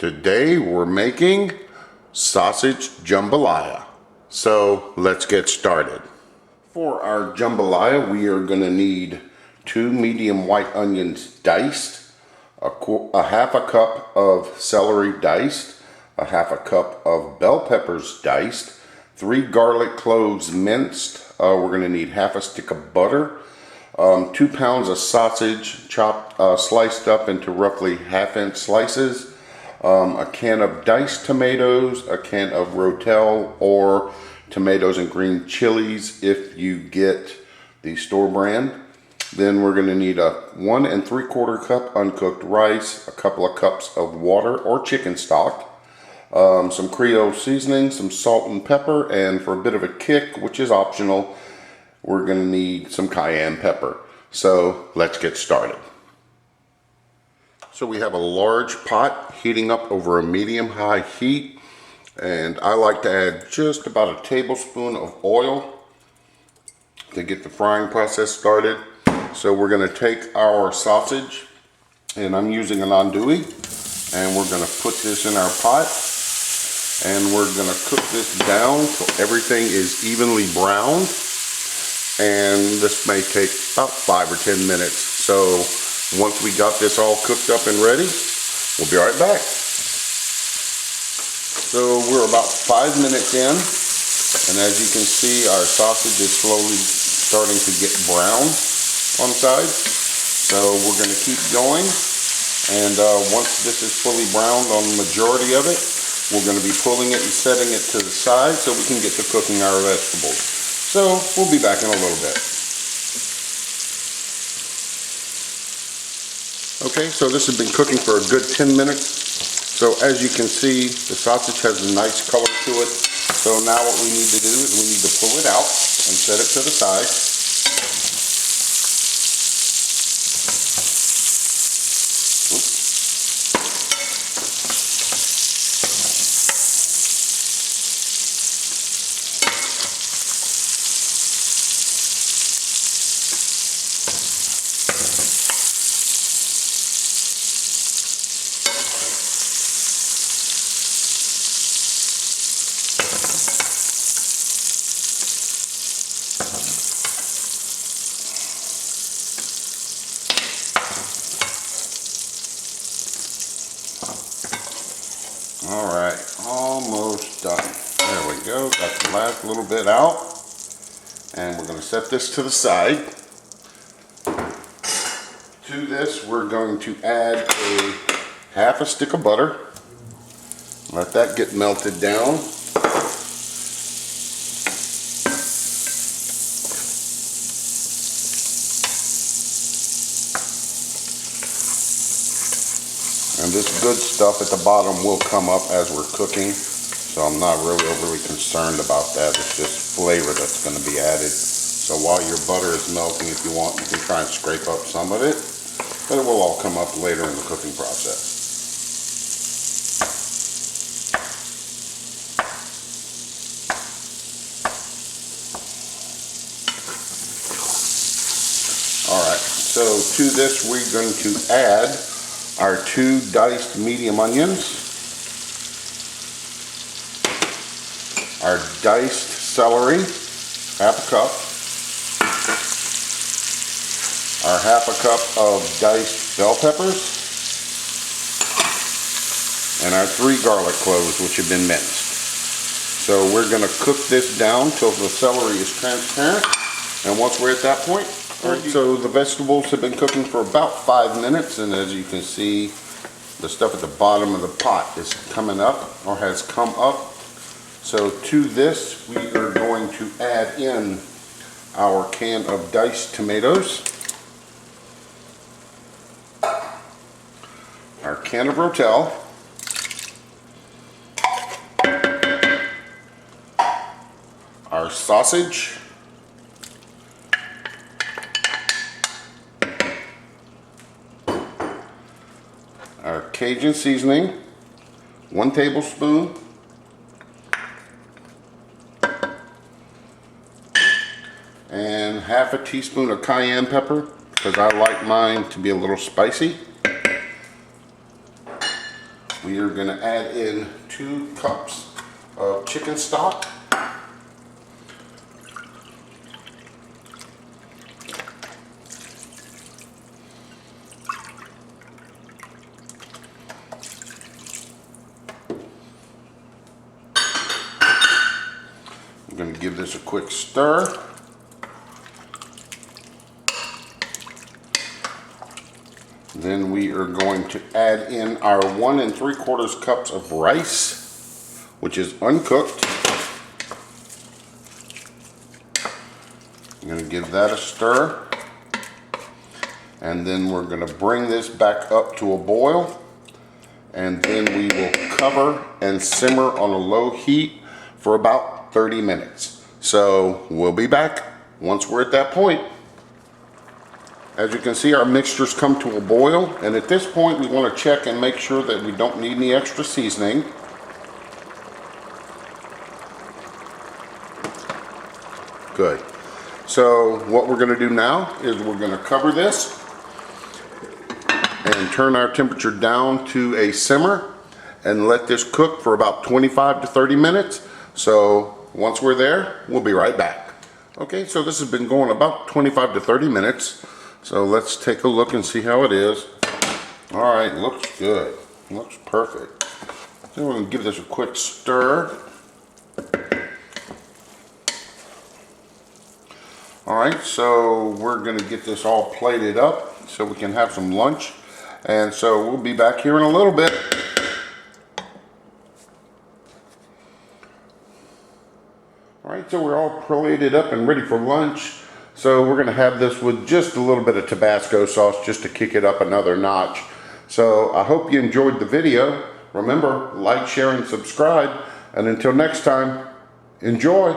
Today we're making sausage jambalaya. So let's get started. For our jambalaya, we are going to need 2 medium white onions diced, a half a cup of celery diced, a half a cup of bell peppers diced, 3 garlic cloves minced. We're going to need half a stick of butter, 2 pounds of sausage chopped, sliced up into roughly 1/2-inch slices, a can of diced tomatoes, a can of Rotel or tomatoes and green chilies if you get the store brand. Then we're going to need a 1 3/4 cup uncooked rice, a couple of cups of water or chicken stock, some Creole seasoning, some salt and pepper, and for a bit of a kick, which is optional, we're going to need some cayenne pepper. So let's get started. So we have a large pot heating up over a medium-high heat, and I like to add just about a tablespoon of oil to get the frying process started. So we're going to take our sausage, and I'm using an andouille, and we're going to put this in our pot, and we're going to cook this down till everything is evenly browned, and this may take about 5 or 10 minutes. So once we got this all cooked up and ready, we'll be right back. So we're about 5 minutes in, and as you can see, our sausage is slowly starting to get brown on the sides. So we're going to keep going, and once this is fully browned on the majority of it, we're going to be pulling it and setting it to the side so we can get to cooking our vegetables. So we'll be back in a little bit. Okay, so this has been cooking for a good 10 minutes. So as you can see, the sausage has a nice color to it. So now what we need to do is we need to pull it out and set it to the side. Alright, almost done. There we go, got the last little bit out. And we're going to set this to the side. To this, we're going to add a half a stick of butter. Let that get melted down. And this good stuff at the bottom will come up as we're cooking, so I'm not really overly concerned about that. It's just flavor that's going to be added. So while your butter is melting, if you want, you can try and scrape up some of it, but it will all come up later in the cooking process. Alright, so to this we're going to add our 2 diced medium onions, our diced celery, half a cup, our half a cup of diced bell peppers, and our 3 garlic cloves which have been minced. So we're going to cook this down till the celery is transparent, and once we're at that point, alright, so the vegetables have been cooking for about 5 minutes, and as you can see, the stuff at the bottom of the pot is coming up, or has come up. So to this, we are going to add in our can of diced tomatoes, our can of Rotel, our sausage, our Cajun seasoning, 1 tablespoon, and half a teaspoon of cayenne pepper, because I like mine to be a little spicy. We we are going to add in 2 cups of chicken stock. I'm going to give this a quick stir. Then we are going to add in our 1 3/4 cups of rice, which is uncooked. I'm going to give that a stir. And then we're going to bring this back up to a boil. And then we will cover and simmer on a low heat for about 30 minutes. So we'll be back once we're at that point. As you can see, our mixture's come to a boil, and at this point we want to check and make sure that we don't need any extra seasoning. Good. So what we're going to do now is we're going to cover this and turn our temperature down to a simmer and let this cook for about 25 to 30 minutes. So once we're there, we'll be right back. Okay, so this has been going about 25 to 30 minutes. So let's take a look and see how it is. All right, looks good. Looks perfect. So we're going to give this a quick stir. All right, so we're going to get this all plated up so we can have some lunch. And so we'll be back here in a little bit. All right, so we're all plated up and ready for lunch. So we're going to have this with just a little bit of Tabasco sauce just to kick it up another notch. So I hope you enjoyed the video. Remember, like, share, and subscribe. And until next time, enjoy.